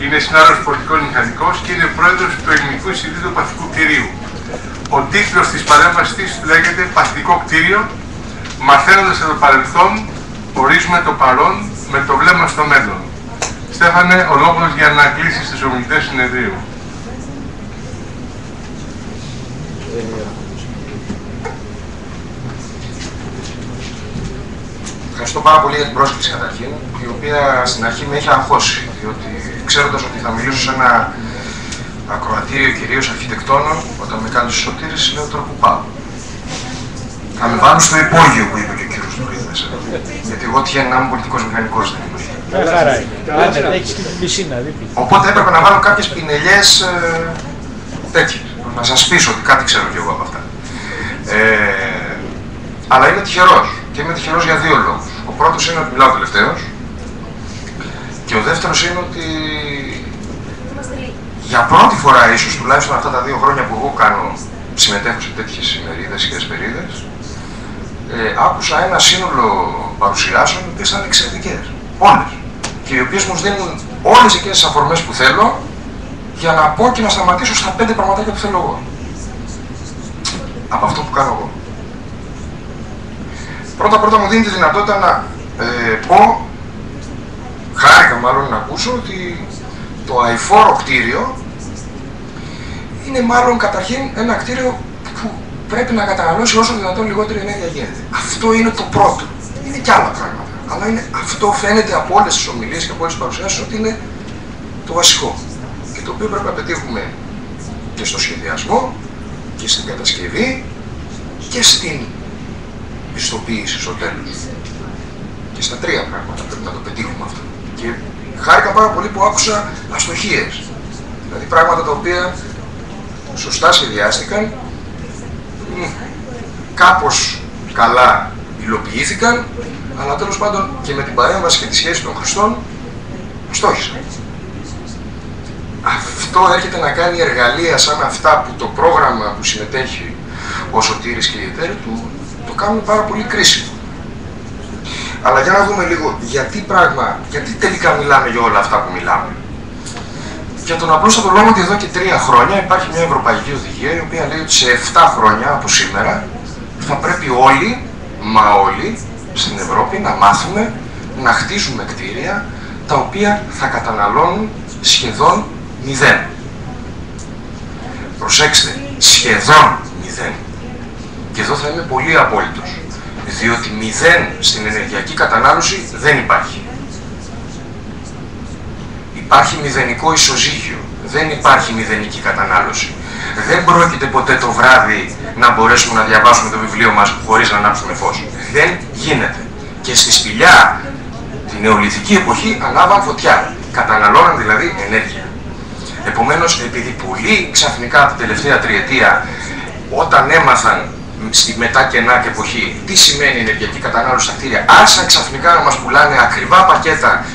Είναι συνάδελφος πολιτικών μηχανικός και είναι πρόεδρος του Ελληνικού Ινστιτούτου Παθητικού Κτηρίου. Ο τίτλος της παρέμβασης της λέγεται «Παθητικό κτίριο, μαθαίνοντας από το παρελθόν, ορίζουμε το παρόν με το βλέμμα στο μέλλον». Στέφανε, ο λόγος για να κλείσεις τους ομιλητές συνεδρίου. Ευχαριστώ πάρα πολύ για την πρόσκληση καταρχήν, η οποία στην αρχή με έχει αγχώσει, διότι ξέροντας ότι θα μιλήσω σε ένα ακροατήριο κυρίως αρχιτεκτόνων, όταν με κάλεσε ο Σωτήρης, λέω τώρα που πάω. Θα με βάλουν στο υπόγειο που είπε και ο κύριος Τουρίδας. Γιατί εγώ τυχαίνει να είμαι πολιτικός μηχανικός, δεν είμαι. Οπότε έπρεπε να βάλω κάποιες πινελιές τέτοιες, να σας πείσω ότι κάτι ξέρω κι εγώ από αυτά. Αλλά είμαι τυχερός. Και είμαι τυχερός για δύο λόγους. Ο πρώτος είναι ότι μιλάω τελευταίος. Και ο δεύτερος είναι ότι για πρώτη φορά, ίσως τουλάχιστον αυτά τα 2 χρόνια που εγώ συμμετέχω σε τέτοιες ημερίδες και εσπερίδες, άκουσα ένα σύνολο παρουσιάσεων οι οποίες ήταν εξαιρετικές. Όλες. Και οι οποίες μου δίνουν όλες εκείνες τις αφορμές που θέλω για να πω και να σταματήσω στα 5 πραγματάκια που θέλω εγώ. Από αυτό που κάνω εγώ. Πρώτα μου δίνει τη δυνατότητα να πω, χάρηκα μάλλον να ακούσω, ότι το αειφόρο κτίριο είναι μάλλον καταρχήν ένα κτίριο που πρέπει να καταναλώσει όσο δυνατόν λιγότερη ενέργεια γίνεται. Αυτό είναι το πρώτο. Είναι και άλλα πράγματα. Αλλά αυτό φαίνεται από όλες τις ομιλίες και από όλες τις παρουσιάσεις ότι είναι το βασικό. Και το οποίο πρέπει να πετύχουμε και στο σχεδιασμό και στην κατασκευή και στην πιστοποίηση στο τέλος. Και στα 3 πράγματα πρέπει να το πετύχουμε αυτό. Και χάρηκα πάρα πολύ που άκουσα αστοχίες. Δηλαδή πράγματα τα οποία σωστά σχεδιάστηκαν, κάπως καλά υλοποιήθηκαν, αλλά τέλος πάντων και με την παρέμβαση και τη σχέση των χρηστών αστόχησαν. Αυτό έρχεται να κάνει εργαλεία σαν αυτά που το πρόγραμμα που συμμετέχει ο Σωτήρης και οι εταίροι του το κάνουν πάρα πολύ κρίσιμο. Αλλά για να δούμε λίγο γιατί τελικά μιλάμε για όλα αυτά που μιλάμε. Για τον απλούστατο λόγο ότι εδώ και 3 χρόνια υπάρχει μια ευρωπαϊκή οδηγία η οποία λέει ότι σε 7 χρόνια από σήμερα θα πρέπει όλοι, μα όλοι, στην Ευρώπη να μάθουμε να χτίζουμε κτίρια τα οποία θα καταναλώνουν σχεδόν 0. Προσέξτε, σχεδόν 0. Και εδώ θα είμαι πολύ απόλυτος, διότι 0 στην ενεργειακή κατανάλωση δεν υπάρχει. Υπάρχει μηδενικό ισοζύγιο, δεν υπάρχει μηδενική κατανάλωση. Δεν πρόκειται ποτέ το βράδυ να μπορέσουμε να διαβάσουμε το βιβλίο μας χωρίς να ανάψουμε φως. Δεν γίνεται. Και στη σπηλιά, την νεολιθική εποχή, ανάβαν φωτιά. Καταναλώναν δηλαδή ενέργεια. Επομένως, επειδή πολλοί ξαφνικά την τελευταία τριετία, όταν έμαθαν στη μετά κενά εποχή τι σημαίνει ενεργειακή κατανάλωση στα κτίρια, άρχισαν ξαφνικά να μας πουλάνε ακριβά πακέτα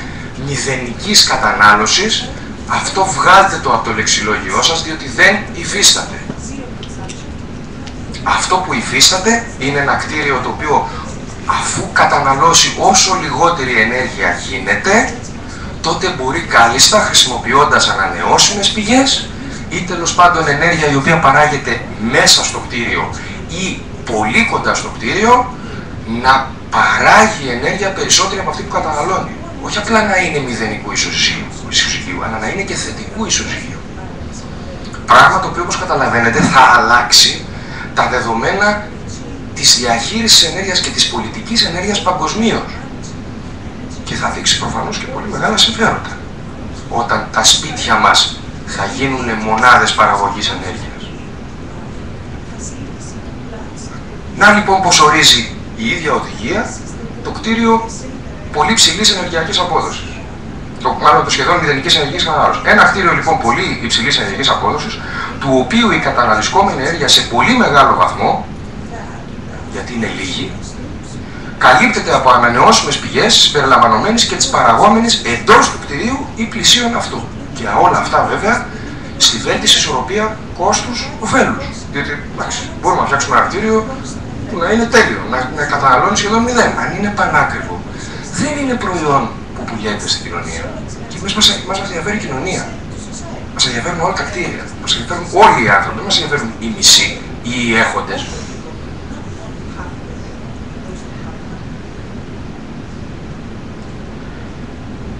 μηδενικής κατανάλωσης, αυτό βγάλτε το από το λεξιλόγιό σας, διότι δεν υφίσταται. Αυτό που υφίσταται είναι ένα κτίριο το οποίο αφού καταναλώσει όσο λιγότερη ενέργεια γίνεται, τότε μπορεί κάλλιστα χρησιμοποιώντας ανανεώσιμες πηγές ή τέλος πάντων ενέργεια η οποία παράγεται μέσα στο κτίριο ή πολύ κοντά στο κτίριο, να παράγει ενέργεια περισσότερη από αυτή που καταναλώνει. Όχι απλά να είναι μηδενικού ισοζυγίου, αλλά να είναι και θετικού ισοζυγίου. Πράγμα το οποίο, όπως καταλαβαίνετε, θα αλλάξει τα δεδομένα της διαχείρισης ενέργειας και της πολιτικής ενέργειας παγκοσμίως. Και θα δείξει προφανώς και πολύ μεγάλα συμφέροντα. Όταν τα σπίτια μας θα γίνουν μονάδες παραγωγής ενέργειας. Να λοιπόν πως ορίζει η ίδια οδηγία το κτίριο πολύ ψηλής ενεργειακής απόδοσης. Μάλλον το σχεδόν μηδενικής ενεργειακής κατανάλωσης. Ένα κτίριο λοιπόν πολύ υψηλής ενεργειακής απόδοσης, του οποίου η καταναλισκόμενη ενέργεια σε πολύ μεγάλο βαθμό, γιατί είναι λίγη, καλύπτεται από ανανεώσιμες πηγές συμπεριλαμβανομένης και της παραγόμενης εντός του κτηρίου ή πλησίων αυτού. Και όλα αυτά βέβαια στη βέλτιστη ισορροπία κόστους-οφέλους. Διότι μπορούμε να φτιάξουμε ένα κτίριο που να είναι τέλειο, να καταναλώνει σχεδόν 0. Αν είναι πανάκριβο, δεν είναι προϊόν που πουλιέται στην κοινωνία. Και Και εμείς μας ενδιαφέρει η κοινωνία. Μας ενδιαφέρουν όλα τα κτίρια. Μας ενδιαφέρουν όλοι οι άνθρωποι. Δεν μας ενδιαφέρουν οι μισοί ή οι έχοντες.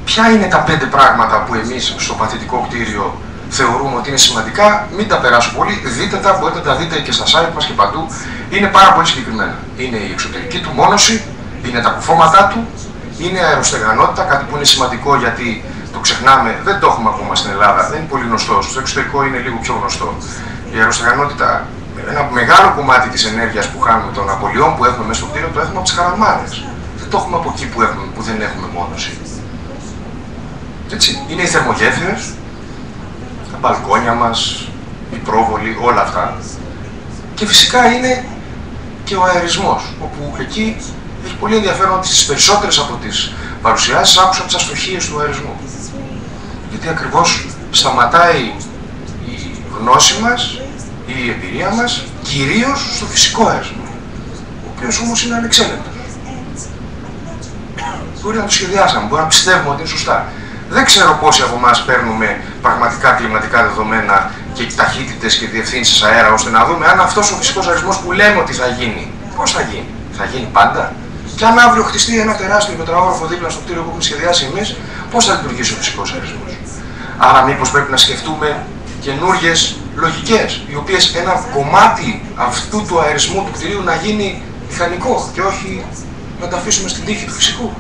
Ποια είναι τα 5 πράγματα που εμείς στο παθητικό κτίριο θεωρούμε ότι είναι σημαντικά? Μην τα περάσω πολύ, δείτε τα, μπορείτε να τα δείτε και στα site μας και παντού. Είναι πάρα πολύ συγκεκριμένα. Είναι η εξωτερική του μόνωση, είναι τα κουφώματά του, είναι η αεροστεγανότητα, κάτι που είναι σημαντικό γιατί το ξεχνάμε, δεν το έχουμε ακόμα στην Ελλάδα, δεν είναι πολύ γνωστό. Στο εξωτερικό είναι λίγο πιο γνωστό. Η αεροστεγανότητα, ένα μεγάλο κομμάτι της ενέργειας που χάνουμε, των απολειών που έχουμε μέσα στο κτίριο, το έχουμε από τις χαραμάδες. Δεν το έχουμε από εκεί που δεν έχουμε μόνωση. Έτσι. Είναι οι θερμογέφυρες, τα μπαλκόνια μας, οι πρόβολοι, όλα αυτά. Και φυσικά είναι και ο αερισμός, όπου εκεί έχει πολύ ενδιαφέρον ότι στις περισσότερες από τις παρουσιάσεις άκουσα τις αστοχίες του αερισμού. Γιατί ακριβώς σταματάει η γνώση μας, η εμπειρία μας, κυρίως στο φυσικό αερισμό, ο οποίος όμως είναι ανεξέλεγκτος. Μπορεί να το σχεδιάσαμε, μπορεί να πιστεύουμε ότι είναι σωστά. Δεν ξέρω πόσοι από εμάς παίρνουμε πραγματικά κλιματικά δεδομένα και ταχύτητες και διευθύνσεις αέρα, ώστε να δούμε αν αυτός ο φυσικός αερισμός που λέμε ότι θα γίνει, πώς θα γίνει? Θα γίνει πάντα? Και αν αύριο χτιστεί ένα τεράστιο τετραόροφο δίπλα στο κτίριο που έχουμε σχεδιάσει εμείς, πώς θα λειτουργήσει ο φυσικός αερισμός? Άρα, μήπως πρέπει να σκεφτούμε καινούριες λογικές, οι οποίες ένα κομμάτι αυτού του αερισμού του κτιρίου να γίνει μηχανικό και όχι να τα αφήσουμε στην τύχη του φυσικού.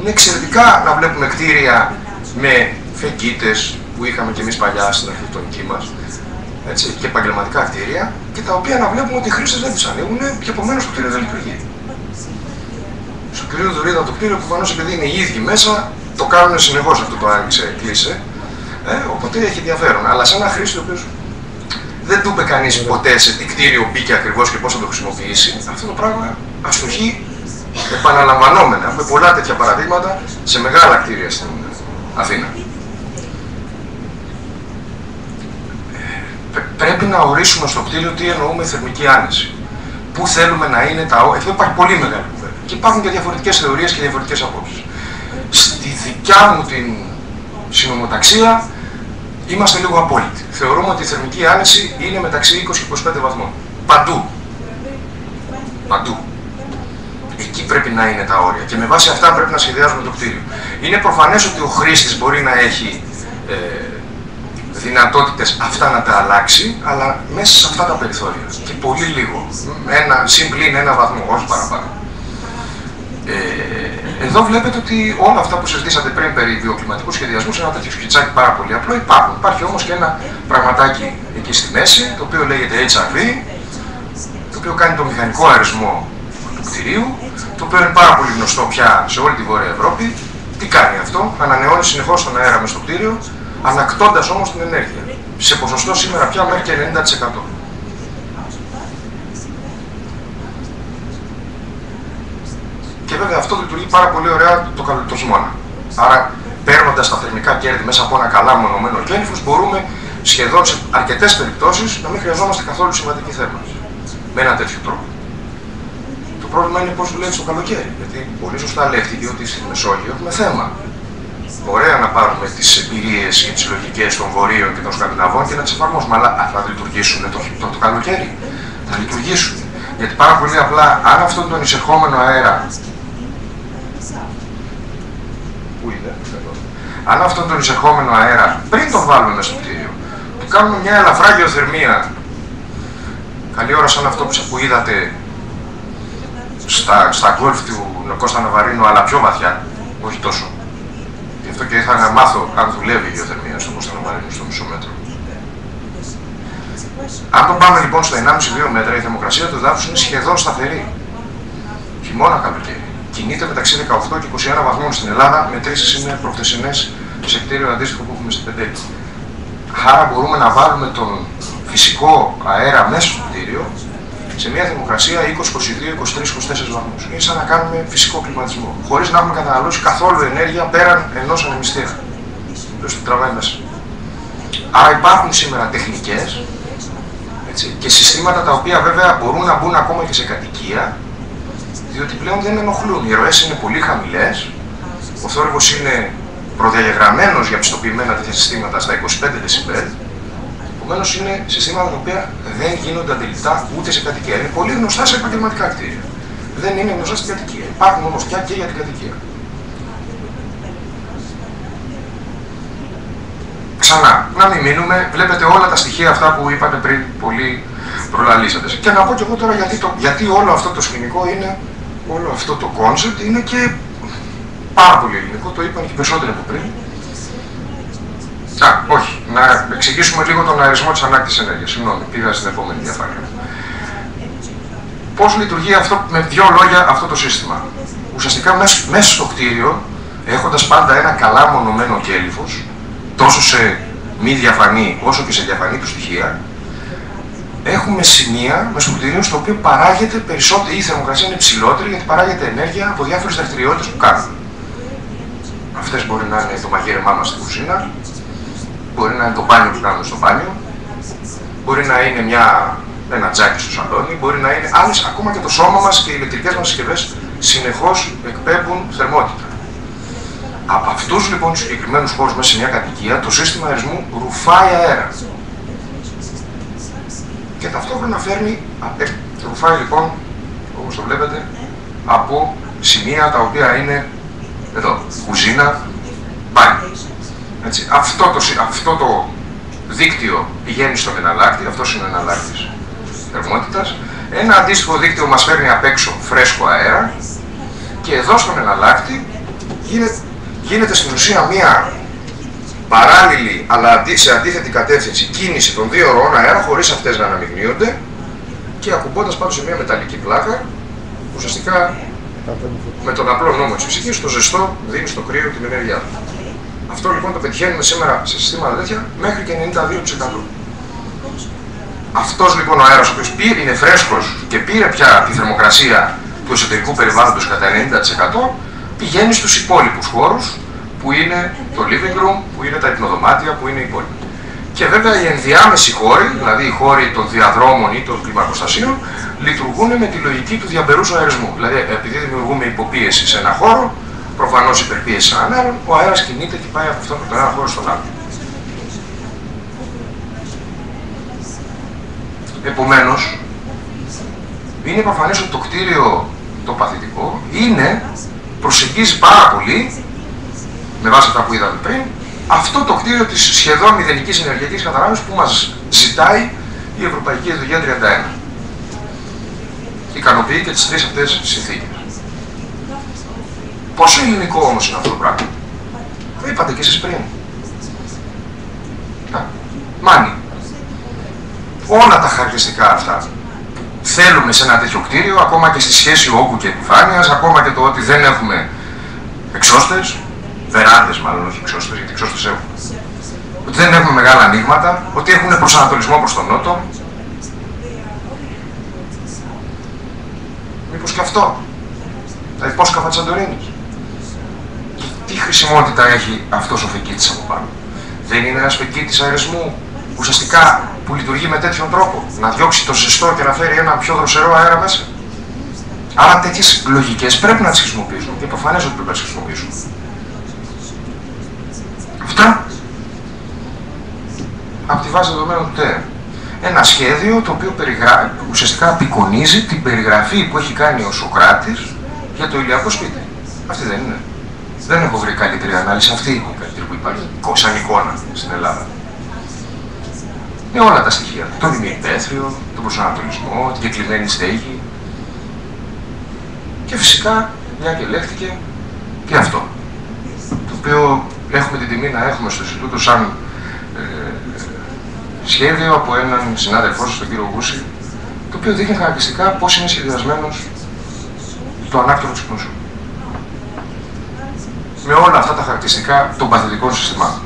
Είναι εξαιρετικά να βλέπουμε κτίρια με φεγγίτες που είχαμε κι εμείς παλιά στην αρχιτεκτονική μας, έτσι, και επαγγελματικά κτίρια, και τα οποία να βλέπουμε ότι οι χρήστες δεν τους ανοίγουν και επομένως το κτίριο δεν λειτουργεί. Στο κτίριο Δωρίδα, το κτίριο προφανώς επειδή είναι οι ίδιοι μέσα, το κάνουν συνεχώς αυτό το άνοιξε, κλείσε, οπότε έχει ενδιαφέρον. Αλλά σε ένα χρήστη ο οποίος δεν του είπε κανείς ποτέ σε τι κτίριο μπήκε ακριβώς και πώς θα το χρησιμοποιήσει, αυτό το πράγμα αστοχεί επαναλαμβανόμενα. Έχουμε πολλά τέτοια παραδείγματα σε μεγάλα κτίρια στην Αθήνα. Πρέπει να ορίσουμε στο κτίριο τι εννοούμε θερμική άνεση. Πού θέλουμε να είναι τα όρια. Εδώ υπάρχει πολύ μεγάλη κουβέντα. Και υπάρχουν και διαφορετικές θεωρίες και διαφορετικές απόψεις. Στη δικιά μου την συνομοταξία είμαστε λίγο απόλυτοι. Θεωρούμε ότι η θερμική άνεση είναι μεταξύ 20 και 25 βαθμών. Παντού. Παντού. Εκεί πρέπει να είναι τα όρια. Και με βάση αυτά πρέπει να σχεδιάζουμε το κτίριο. Είναι προφανές ότι ο χρήστης μπορεί να έχει δυνατότητες αυτά να τα αλλάξει, αλλά μέσα σε αυτά τα περιθώρια. Και πολύ λίγο. Συμπλήν ένα βαθμό, όχι παραπάνω. Εδώ βλέπετε ότι όλα αυτά που συζητήσατε πριν περί βιοκλιματικού σχεδιασμού, σε ένα τέτοιο σκιτσάκι πάρα πολύ απλό, υπάρχουν. Υπάρχει όμως και ένα πραγματάκι εκεί στη μέση, το οποίο λέγεται HRV, το οποίο κάνει το μηχανικό αερισμό του κτηρίου, το οποίο είναι πάρα πολύ γνωστό πια σε όλη τη Βόρεια Ευρώπη. Τι κάνει αυτό? Ανανεώνει συνεχώς τον αέρα μες στο κτίριο, ανακτώντας όμως την ενέργεια. Σε ποσοστό σήμερα πια μέχρι και 90%. Και βέβαια αυτό λειτουργεί πάρα πολύ ωραία το χειμώνα. Άρα, παίρνοντας τα θερμικά κέρδη μέσα από ένα καλά μονομένο κέλυφος, μπορούμε σχεδόν σε αρκετές περιπτώσεις να μην χρειαζόμαστε καθόλου συμβατική θέρμανση. Με ένα τέτοιο τρόπο. Το πρόβλημα είναι πώς δουλεύει το καλοκαίρι. Γιατί πολύ σωστά λέχθηκε ότι στη Μεσόγειο έχουμε θέμα. Ωραία να πάρουμε τις εμπειρίες και τις λογικές των Βορείων και των Σκανδιναβών και να τις εφαρμόσουμε. Αλλά θα λειτουργήσουν το καλοκαίρι? Θα λειτουργήσουν. Γιατί πάρα πολύ απλά, αν αυτόν τον εισερχόμενο αέρα. Πού είναι, αν αυτόν τον εισερχόμενο αέρα, πριν τον βάλουμε μέσα στο κτίριο, του κάνουμε μια ελαφρά γεωθερμία, καλή ώρα σαν αυτό που είδατε στα γκολφ του Κώστα Ναβαρίνου, αλλά πιο βαθιά, όχι τόσο. Γι' αυτό και ήθελα να μάθω αν δουλεύει η γεωθερμία στο Κώστα Ναβαρίνου στο μισό μέτρο. Αν το πάμε λοιπόν στα 1,5-2 μέτρα, η θερμοκρασία του εδάφους είναι σχεδόν σταθερή. Χειμώνα καλοκαίρι. Κινείται μεταξύ 18 και 21 βαθμών στην Ελλάδα, μετρήσεις είναι προχθεσινές σε κτίριο αντίστοιχο που έχουμε στην Πεντέλη. Άρα μπορούμε να βάλουμε τον φυσικό αέρα μέσα στο κτίριο σε μια θερμοκρασία 20, 22, 23, 24 βαθμούς. Είναι σαν να κάνουμε φυσικό κλιματισμό, χωρίς να έχουμε καταναλώσει καθόλου ενέργεια πέραν ενός ανεμιστήρα. Το τραβάει μέσα. Άρα υπάρχουν σήμερα τεχνικές, έτσι, και συστήματα τα οποία βέβαια μπορούν να μπουν ακόμα και σε κατοικία, διότι πλέον δεν ενοχλούν. Οι ροές είναι πολύ χαμηλές Ο θόρυβος είναι προδιαγεγραμμένος για πιστοποιημένα τέτοια συστήματα στα 25 δεσιμπέλ. Επομένως είναι συστήματα τα οποία δεν γίνονται αντιληπτά ούτε σε κατοικία. Είναι πολύ γνωστά σε επαγγελματικά κτίρια. Δεν είναι γνωστά στην κατοικία. Υπάρχουν όμως πια και για την κατοικία. Ξανά, να μην μείνουμε, βλέπετε όλα τα στοιχεία αυτά που είπατε πριν πολύ προλαλήσαντες. Και να πω και εγώ τώρα γιατί όλο αυτό το σκηνικό είναι, όλο αυτό το κόνσεπτ είναι και πάρα πολύ ελληνικό, το είπαν και περισσότερο από πριν. Όχι, να εξηγήσουμε λίγο τον αερισμό της ανάκτησης ενέργειας. Συγγνώμη, πήγα στην επόμενη διαφάνεια. Πώς λειτουργεί αυτό, με δύο λόγια, αυτό το σύστημα. Ουσιαστικά μέσα στο κτίριο, έχοντας πάντα ένα καλά μονωμένο κέλυφος, τόσο σε μη διαφανή όσο και σε διαφανή του στοιχεία, έχουμε σημεία μέσα στο κτίριο στο οποίο παράγεται περισσότερη, η θερμοκρασία είναι υψηλότερη γιατί παράγεται ενέργεια από διάφορες δραστηριότητες που κάνουμε. Αυτές μπορεί να είναι το μαγείρεμά μας στην κουζίνα, μπορεί να είναι το μπάνιο που κάνουμε στο μπάνιο, μπορεί να είναι ένα τζάκι στο σαλόνι, μπορεί να είναι άλλες, ακόμα και το σώμα μας και οι ηλεκτρικές μας συσκευές συνεχώς εκπέμπουν θερμότητα. Από αυτούς λοιπόν τους συγκεκριμένους χώρους μέσα σε μια κατοικία, το σύστημα αερισμού ρουφάει αέρα. Και ταυτόχρονα ρουφάει λοιπόν, όπως το βλέπετε, από σημεία τα οποία είναι εδώ, κουζίνα, μπάνιο. Έτσι. Αυτό το δίκτυο πηγαίνει στον εναλλάκτη, αυτός είναι ο εναλλάκτης θερμότητας. Ένα αντίστοιχο δίκτυο μας φέρνει απ' έξω φρέσκο αέρα και εδώ στον εναλλάκτη γίνεται στην ουσία μία παράλληλη αλλά σε αντίθετη κατεύθυνση κίνηση των δύο ροών αέρα χωρίς αυτές να αναμειγνύονται και ακουμπώντας πάνω σε μία μεταλλική πλάκα, ουσιαστικά με τον απλό νόμο της φυσικής, το ζεστό δίνει στο κρύο την ενέργειά του. Αυτό λοιπόν το πετυχαίνουμε σήμερα σε συστήματα τέτοια μέχρι και 92%. Αυτός λοιπόν ο αέρας ο οποίος είναι φρέσκος και πήρε πια τη θερμοκρασία του εσωτερικού περιβάλλοντος κατά 90%, πηγαίνει στους υπόλοιπους χώρους που είναι το living room, που είναι τα υπνοδωμάτια, που είναι οι υπόλοιποι. Και βέβαια οι ενδιάμεσοι χώροι, δηλαδή οι χώροι των διαδρόμων ή των κλιμακοστασίων, λειτουργούν με τη λογική του διαμπερούς αερισμού. Δηλαδή επειδή δημιουργούμε υποπίεση σε ένα χώρο, προφανώς υπερπίεση σε έναν άλλον, ο αέρας κινείται και πάει από αυτόν τον ένα χώρο στον άλλο. Επομένως, είναι προφανές ότι το κτίριο το παθητικό προσεγγίζει πάρα πολύ, με βάση αυτά που είδαμε πριν, αυτό το κτίριο της σχεδόν μηδενικής ενεργειακής κατανάλωσης που μας ζητάει η Ευρωπαϊκή Οδηγία 31. Ικανοποιεί και τις τρεις αυτές συνθήκες. Πόσο ελληνικό όμως είναι αυτό το πράγμα? Το είπατε και εσείς πριν. Μάνι. Όλα τα χαρακτηριστικά αυτά θέλουμε σε ένα τέτοιο κτίριο, ακόμα και στη σχέση όγκου και επιφάνειας, ακόμα και το ότι δεν έχουμε εξώστες, βεράντες μάλλον, όχι εξώστες, γιατί εξώστες έχουμε. Ότι δεν έχουμε μεγάλα ανοίγματα, ότι έχουν προσανατολισμό προς τον νότο. Μήπως και αυτό, τα υπόσκαφα της Σαντορίνης. Τι χρησιμότητα έχει αυτός ο φεκίτης από πάνω? Δεν είναι ένας φεκίτης αερισμού ουσιαστικά που λειτουργεί με τέτοιον τρόπο, να διώξει το ζεστό και να φέρει ένα πιο δροσερό αέρα μέσα? Άρα τέτοιες λογικές πρέπει να τις χρησιμοποιήσουμε και προφανές ότι πρέπει να τις χρησιμοποιήσουμε. Αυτά από τη βάση δεδομένων του ΤΕ. Ένα σχέδιο το οποίο ουσιαστικά απεικονίζει την περιγραφή που έχει κάνει ο Σωκράτης για το ηλιακό σπίτι. Αυτή δεν είναι? Δεν έχω βρει καλύτερη ανάλυση, αυτή είναι η καλύτερη που υπάρχει σαν εικόνα στην Ελλάδα. Με όλα τα στοιχεία, τον ημιυπαίθριο, τον προσανατολισμό, την κεκλειμένη στέγη και φυσικά, μια και λέχθηκε, και αυτό, το οποίο έχουμε την τιμή να έχουμε στο Ινστιτούτο σαν σχέδιο από έναν συνάδελφό σας, τον κύριο Γούση, το οποίο δείχνει χαρακτηριστικά πώς είναι σχεδιασμένος το ανάκτορο της πνούσου. Με όλα αυτά τα χαρακτηριστικά των παθητικών συστημάτων.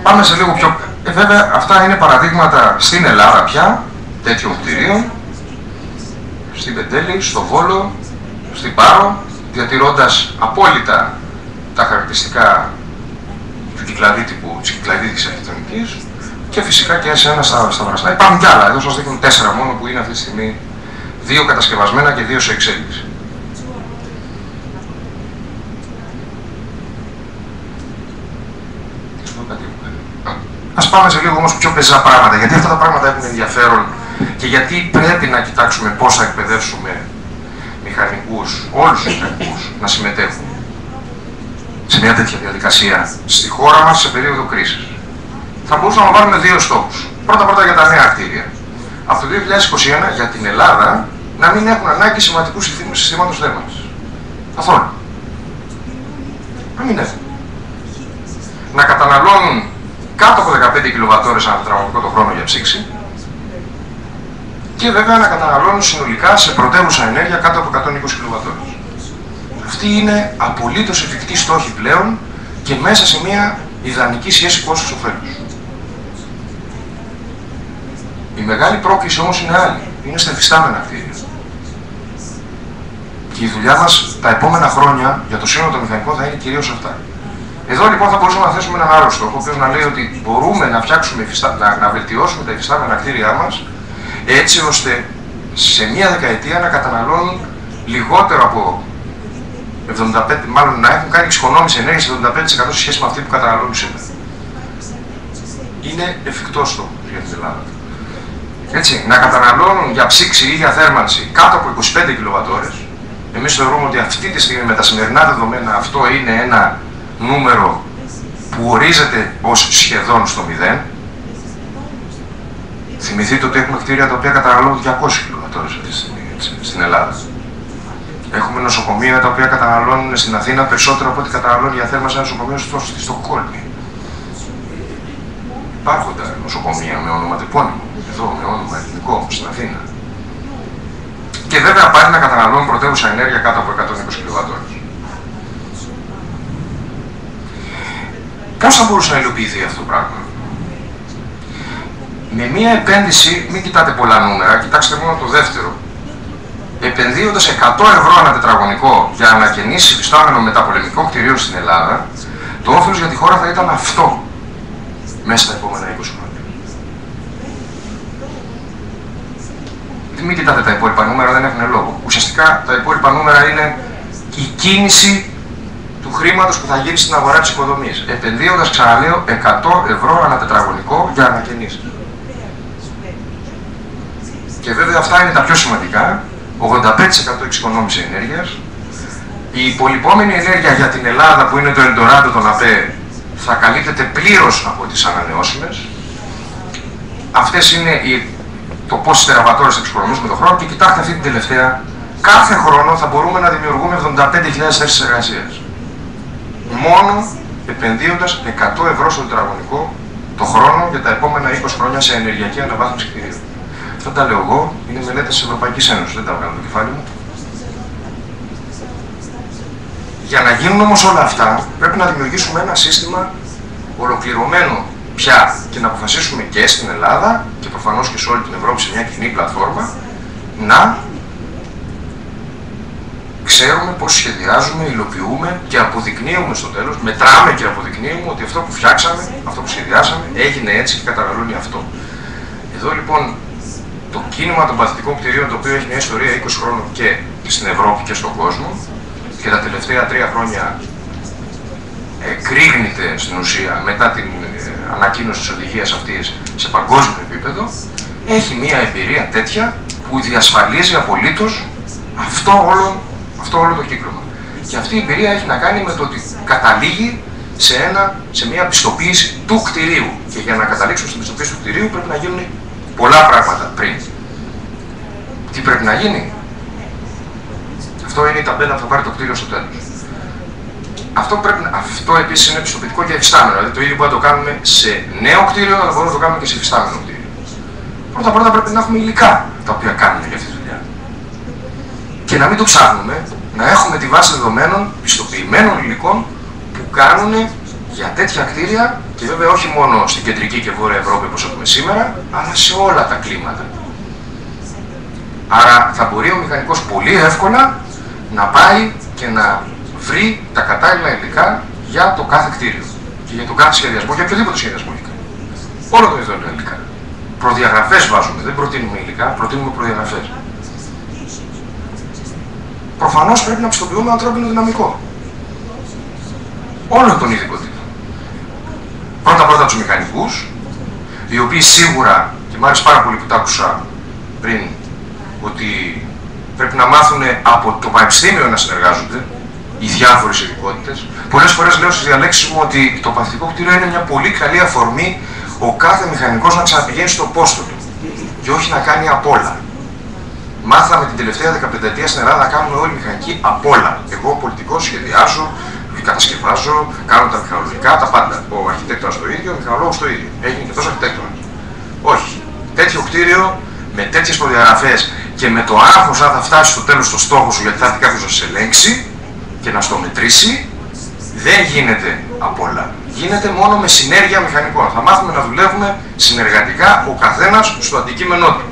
Πάμε σε λίγο πιο... βέβαια, αυτά είναι παραδείγματα στην Ελλάδα πια, τέτοιων κτηρίων, στην Πεντέλη, στο Βόλο, στην Πάρο, διατηρώντας απόλυτα τα χαρακτηριστικά του κυκλαδίτικου, της κυκλαδίτικης αρχιτεκτονικής και φυσικά και σε ένα στα Βραστά. Υπάρχουν κι άλλα, εδώ σας δείχνουν 4 μόνο που είναι αυτή τη στιγμή 2 κατασκευασμένα και 2 σε εξέλιξη. Ας πάμε σε λίγο όμως πιο πεζά πράγματα, γιατί αυτά τα πράγματα έχουν ενδιαφέρον και γιατί πρέπει να κοιτάξουμε πώς θα εκπαιδεύσουμε μηχανικούς, όλους τους μηχανικούς, να συμμετέχουν σε μια τέτοια διαδικασία στη χώρα μας σε περίοδο κρίσης. Θα μπορούσαμε να βάλουμε δύο στόχους. Πρώτα-πρώτα για τα νέα κτίρια. Από το 2021 για την Ελλάδα να μην έχουν ανάγκη σημαντικού συστήματος θέρμανσης. Καθόλου. Να μην έχουν. Να καταναλώνουν κάτω από 15 κιλοβατόρες ανά τετραγωνικό το χρόνο για ψήξη και βέβαια να καταναλώνουν συνολικά σε πρωτεύουσα ενέργεια κάτω από 120 κιλοβατόρες. Αυτή είναι απολύτως εφικτή στόχη πλέον και μέσα σε μια ιδανική σχέση κόστους-οφέλους. Η μεγάλη πρόκληση όμως είναι άλλη. Είναι στα εφιστάμενα κτίρια. Και η δουλειά μας τα επόμενα χρόνια για το σύνολο των μηχανικών θα είναι κυρίως αυτά. Εδώ λοιπόν θα μπορούσαμε να θέσουμε έναν άλλο στόχο, ο οποίος να λέει ότι μπορούμε να φτιάξουμε, να βελτιώσουμε τα υφιστάμενα κτίρια μας, έτσι ώστε σε μία δεκαετία να καταναλώνουν λιγότερο από 75, μάλλον να έχουν κάνει εξοικονόμηση ενέργειας 75% σε σχέση με αυτή που καταναλώνουν σήμερα. Είναι εφικτό στόχο για την Ελλάδα. Έτσι, να καταναλώνουν για ψήξη ή για θέρμανση κάτω από 25 κιλοβατόρες. Εμείς θεωρούμε ότι αυτή τη στιγμή με τα σημερινά δεδομένα αυτό είναι ένα νούμερο που ορίζεται ως σχεδόν στο 0. Θυμηθείτε ότι έχουμε κτίρια τα οποία καταναλώνουν 200 κιλοβατόρες αυτή τη στιγμή στην Ελλάδα. Έχουμε νοσοκομεία τα οποία καταναλώνουν στην Αθήνα περισσότερο από ό,τι καταναλώνει για θέρμανση ένα νοσοκομείο στη Στοκχόλμη. Υπάρχουν τα νοσοκομεία με ονοματεπώνυμο, εδώ με όνομα ελληνικό, στην Αθήνα. Και βέβαια πάλι να καταναλώνουν πρωτεύουσα ενέργεια κάτω από 120 κιλοβατόρες. Πώς θα μπορούσε να υλοποιηθεί αυτό το πράγμα? Με μία επένδυση, μην κοιτάτε πολλά νούμερα, κοιτάξτε μόνο το δεύτερο. Επενδύοντας 100 ευρώ ανά τετραγωνικό για ανακαινήσει υφιστάμενο μεταπολεμικό κτηρίο στην Ελλάδα, το όφελος για τη χώρα θα ήταν αυτό μέσα στα επόμενα 20 χρόνια. Μην κοιτάτε τα υπόλοιπα νούμερα, δεν έχουν λόγο. Ουσιαστικά τα υπόλοιπα νούμερα είναι η κίνηση του χρήματος που θα γίνει στην αγορά της οικοδομής. Επενδύοντας, ξαναλέω, 100 ευρώ ανά τετραγωνικό για ανακαινήσεις. Και βέβαια αυτά είναι τα πιο σημαντικά. 85% εξοικονόμηση ενέργειας. Η υπολοιπόμενη ενέργεια για την Ελλάδα, που είναι το Ελντοράντο των ΑΠΕ, θα καλύπτεται πλήρως από τις ανανεώσιμες. Αυτές είναι το πόσες τεραβατόρες θα εξοικονομήσουμε τον χρόνο και κοιτάξτε αυτή την τελευταία. Κάθε χρόνο θα μπορούμε να δημιουργούμε 75.000 θέσεις εργασίας. Μόνο επενδύοντας 100 ευρώ στο τετραγωνικό το χρόνο για τα επόμενα 20 χρόνια σε ενεργειακή αναβάθμιση κτηρίων. Αυτό τα λέω εγώ, είναι μελέτες της Ευρωπαϊκής Ένωσης, δεν τα βγάλω το κεφάλι μου. Για να γίνουν όμως όλα αυτά, πρέπει να δημιουργήσουμε ένα σύστημα ολοκληρωμένο πια και να αποφασίσουμε και στην Ελλάδα και προφανώς και σε όλη την Ευρώπη σε μια κοινή πλατφόρμα να ξέρουμε πώς σχεδιάζουμε, υλοποιούμε και αποδεικνύουμε στο τέλος, μετράμε και αποδεικνύουμε ότι αυτό που φτιάξαμε, αυτό που σχεδιάσαμε έγινε έτσι και καταναλώνει αυτό. Εδώ λοιπόν το κίνημα των παθητικών κτηρίων, το οποίο έχει μια ιστορία 20 χρόνων και στην Ευρώπη και στον κόσμο και τα τελευταία 3 χρόνια εκρήγνεται στην ουσία μετά την ανακοίνωση της οδηγίας αυτής σε παγκόσμιο επίπεδο, έχει μια εμπειρία τέτοια που διασφαλίζει απολύτως αυτό όλο το κύκλωμα. Και αυτή η εμπειρία έχει να κάνει με το ότι καταλήγει σε μια πιστοποίηση του κτηρίου. Και για να καταλήξουμε στην πιστοποίηση του κτηρίου πρέπει να γίνουν πολλά πράγματα πριν. Τι πρέπει να γίνει? Αυτό είναι η ταμπέλα που θα πάρει το κτίριο στο τέλος. Αυτό επίσης είναι πιστοποιητικό και εφιστάμενο. Δηλαδή το ίδιο που θα το κάνουμε σε νέο κτίριο, αλλά μπορούμε να το κάνουμε και σε εφιστάμενο κτίριο. Πρώτα πρέπει να έχουμε υλικά τα οποία κάνουμε για αυτή τη δουλειά. Και να μην το ψάχνουμε, να έχουμε τη βάση δεδομένων πιστοποιημένων υλικών που κάνουν για τέτοια κτίρια και βέβαια όχι μόνο στην κεντρική και βόρεια Ευρώπη όπως έχουμε σήμερα, αλλά σε όλα τα κλίματα. Άρα θα μπορεί ο μηχανικός πολύ εύκολα να πάει και να βρει τα κατάλληλα υλικά για το κάθε κτίριο και για τον κάθε σχεδιασμό, για οποιοδήποτε σχεδιασμό υλικά. Όλο το είδο είναι υλικά. Προδιαγραφές βάζουμε, δεν προτείνουμε υλικά, προτείνουμε προδιαγραφές. Προφανώς πρέπει να πιστοποιούμε ανθρώπινο δυναμικό. Όλο τον ειδικό τύπο. Πρώτα τους μηχανικούς, οι οποίοι σίγουρα, και μου άρεσε πάρα πολύ που τα άκουσα πριν, ότι πρέπει να μάθουν από το πανεπιστήμιο να συνεργάζονται, οι διάφορες ειδικότητες. Πολλές φορές λέω στις διαλέξεις μου ότι το παθητικό κτίριο είναι μια πολύ καλή αφορμή ο κάθε μηχανικός να ξαναπηγαίνει στο πόστο του και όχι να κάνει απ' όλα. Μάθαμε την τελευταία 15ετία στην Ελλάδα να κάνουμε όλοι μηχανικοί απ' όλα. Εγώ πολιτικός σχεδιάζω, κατασκευάζω, κάνω τα μηχανολογικά, τα πάντα. Ο αρχιτέκτονας το ίδιο, ο μηχανολόγος το ίδιο. Έγινε και τόσο αρχιτέκτονας. Όχι. Τέτοιο κτίριο με τέτοιες προδιαγραφές και με το άγχος αν θα φτάσει στο τέλος στο στόχο σου γιατί θα έρθει κάποιος να σε ελέγξει και να στο μετρήσει, δεν γίνεται απ' όλα. Γίνεται μόνο με συνέργεια μηχανικών. Θα μάθουμε να δουλεύουμε συνεργατικά ο καθένας στο αντικείμενό του.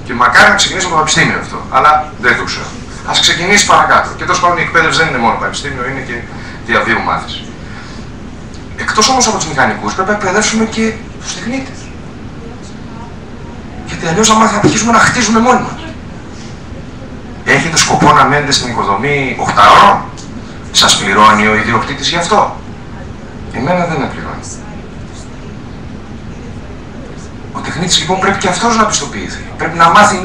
Και μακάρι να ξεκινήσει από το πανεπιστήμιο αυτό, αλλά δεν το ξέρω. Ας ξεκινήσει παρακάτω. Και τέλος πάντων η εκπαίδευση δεν είναι μόνο πανεπιστήμιο, είναι και διαβίου μάθηση. Εκτός όμως από τους μηχανικούς, πρέπει να εκπαιδεύσουμε και τους τεχνίτες. Γιατί αλλιώς θα αρχίσουμε να χτίζουμε μόνοι μας. Έχετε σκοπό να μένετε στην οικοδομή 8 ώρων? Σας πληρώνει ο ιδιοκτήτης γι' αυτό? Εμένα δεν με πληρώνει. Ο τεχνίτης λοιπόν πρέπει και αυτός να πιστοποιηθεί. Πρέπει να μάθει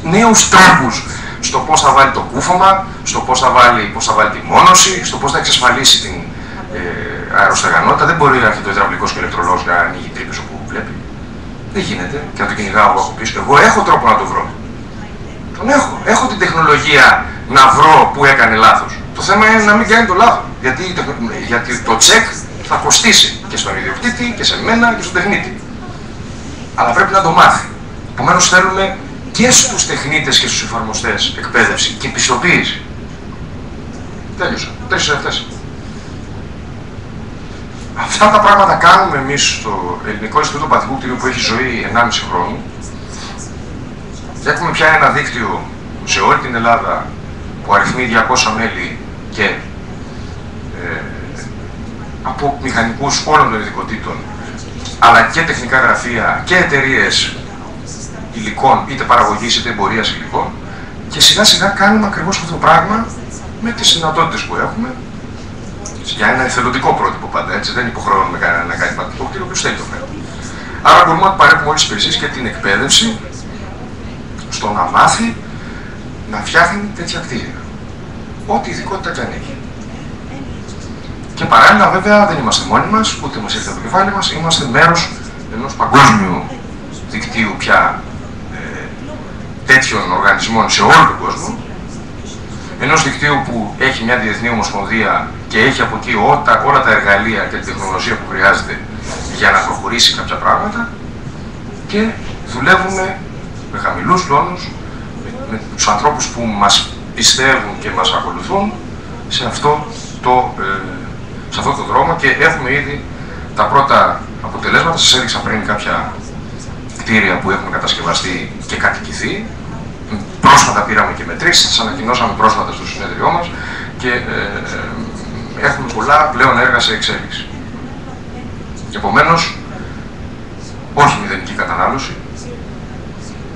νέους τρόπους στο πώς θα βάλει το κούφωμα, στο πώς θα βάλει τη μόνωση, στο πώς θα εξασφαλίσει την αεροσταγανότητα. Δεν μπορεί να έρθει το υδραυλικός και ο ηλεκτρολόγος να ανοίγει τρύπες όπου βλέπει. Δεν γίνεται και να το κυνηγάω από πίσω. Εγώ έχω τρόπο να το βρω. Τον έχω. Έχω την τεχνολογία να βρω που έκανε λάθος. Το θέμα είναι να μην κάνει το λάθος. Γιατί το τσεκ θα κοστίσει και στον ιδιοκτήτη και σε μένα και στον τεχνίτη. Αλλά πρέπει να το μάθει. Επομένως θέλουμε και στους τεχνίτες και στους εφαρμοστές εκπαίδευση και πιστοποίηση. Τέλειωσα. 3 αυτές. Αυτά τα πράγματα κάνουμε εμείς στο Ελληνικό Ινστιτούτο Παθητικού Κτηρίου που έχει ζωή 1,5 χρόνο. Έχουμε πια ένα δίκτυο σε όλη την Ελλάδα που αριθμεί 200 μέλη και από μηχανικούς όλων των ειδικοτήτων, αλλά και τεχνικά γραφεία και εταιρείες υλικών, είτε παραγωγής είτε εμπορίας υλικών, και σιγά σιγά κάνουμε ακριβώς αυτό το πράγμα με τις δυνατότητες που έχουμε για ένα εθελοντικό πρότυπο πάντα, έτσι, δεν υποχρεώνουμε κανένα να κάνει παθητικό κτίριο, ποιος θέλει το φέρει. Άρα μπορούμε να παρέχουμε όλες τις υπηρεσίες και την εκπαίδευση στο να μάθει να φτιάχνει τέτοια κτίρια. Ό,τι ειδικότητα και αν έχει. Και παράλληλα, βέβαια, δεν είμαστε μόνοι μας, ούτε μας ήρθε από το κεφάλι μας, είμαστε μέρος ενός παγκόσμιου δικτύου πια τέτοιων οργανισμών σε όλο τον κόσμο. Ενός δικτύου που έχει μια διεθνή ομοσπονδία και έχει από εκεί όλα τα εργαλεία και την τεχνολογία που χρειάζεται για να προχωρήσει κάποια πράγματα, και δουλεύουμε με χαμηλούς τόνους, με τους ανθρώπους που μας πιστεύουν και μας ακολουθούν σε αυτό το δρόμο, και έχουμε ήδη τα πρώτα αποτελέσματα. Σας έδειξα πριν κάποια κτίρια που έχουν κατασκευαστεί και κατοικηθεί. Πρόσφατα πήραμε και μετρήσεις, τις ανακοινώσαμε πρόσφατα στο συνέδριό μας και έχουμε πολλά πλέον έργα σε εξέλιξη. Επομένως, όχι μηδενική κατανάλωση,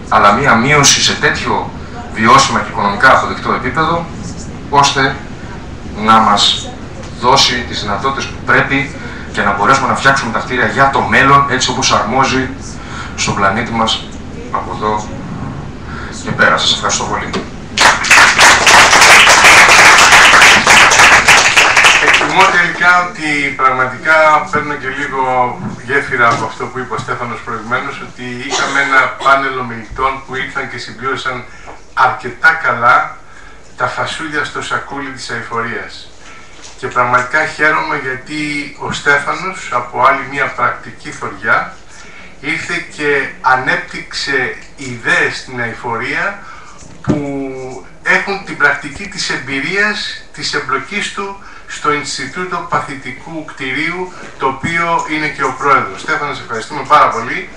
αλλά μία μείωση σε τέτοιο βιώσιμα και οικονομικά αποδεκτό επίπεδο, ώστε να μας δώσει τις δυνατότητες που πρέπει και να μπορέσουμε να φτιάξουμε τα κτίρια για το μέλλον, έτσι όπως αρμόζει στον πλανήτη μας από εδώ και πέρα. Σας ευχαριστώ πολύ. Εκτιμώ τελικά ότι πραγματικά παίρνω και λίγο γέφυρα από αυτό που είπε ο Στέφανος προηγουμένως, ότι είχαμε ένα πάνελ ομιλητών που ήρθαν και συμπλήρωσαν αρκετά καλά τα φασούλια στο σακούλι της αειφορίας. Και πραγματικά χαίρομαι γιατί ο Στέφανος από άλλη μια πρακτική θωριά ήρθε και ανέπτυξε ιδέες στην αειφορία που έχουν την πρακτική της εμπειρίας της εμπλοκής του στο Ινστιτούτο Παθητικού Κτηρίου, το οποίο είναι και ο πρόεδρος. Στέφανο, σε ευχαριστούμε πάρα πολύ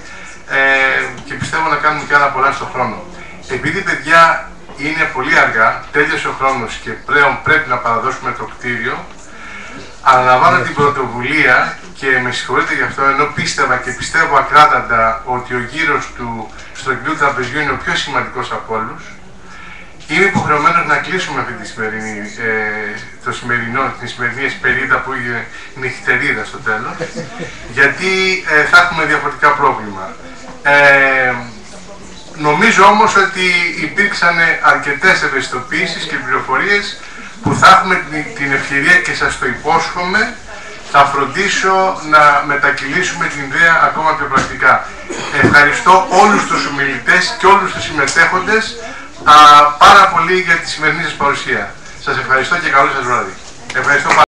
και πιστεύω να κάνουμε και άλλα πολλά στον χρόνο. Επειδή, παιδιά, είναι πολύ αργά, τέλειωσε ο χρόνος και πλέον πρέπει να παραδώσουμε το κτίριο, αναλαμβάνω την πρωτοβουλία και με συγχωρείτε γι' αυτό, ενώ πίστευα και πιστεύω ακράδαντα ότι ο γύρος του στρογγυλού τραπεζιού είναι ο πιο σημαντικός από όλους. Είμαι υποχρεωμένος να κλείσουμε αυτή τη σημερινή την σημερινή εσπερίδα που είναι νυχτερίδα στο τέλος, γιατί θα έχουμε διαφορετικά πρόβλημα. Νομίζω όμως ότι υπήρξαν αρκετές ευαισθητοποίησεις και πληροφορίες που θα έχουμε την ευκαιρία, και σας το υπόσχομαι, θα φροντίσω να μετακυλήσουμε την ιδέα ακόμα πιο πρακτικά. Ευχαριστώ όλους τους ομιλητές και όλους τους συμμετέχοντες πάρα πολύ για τη σημερινή σας παρουσία. Σας ευχαριστώ και καλό σας βράδυ. Ευχαριστώ.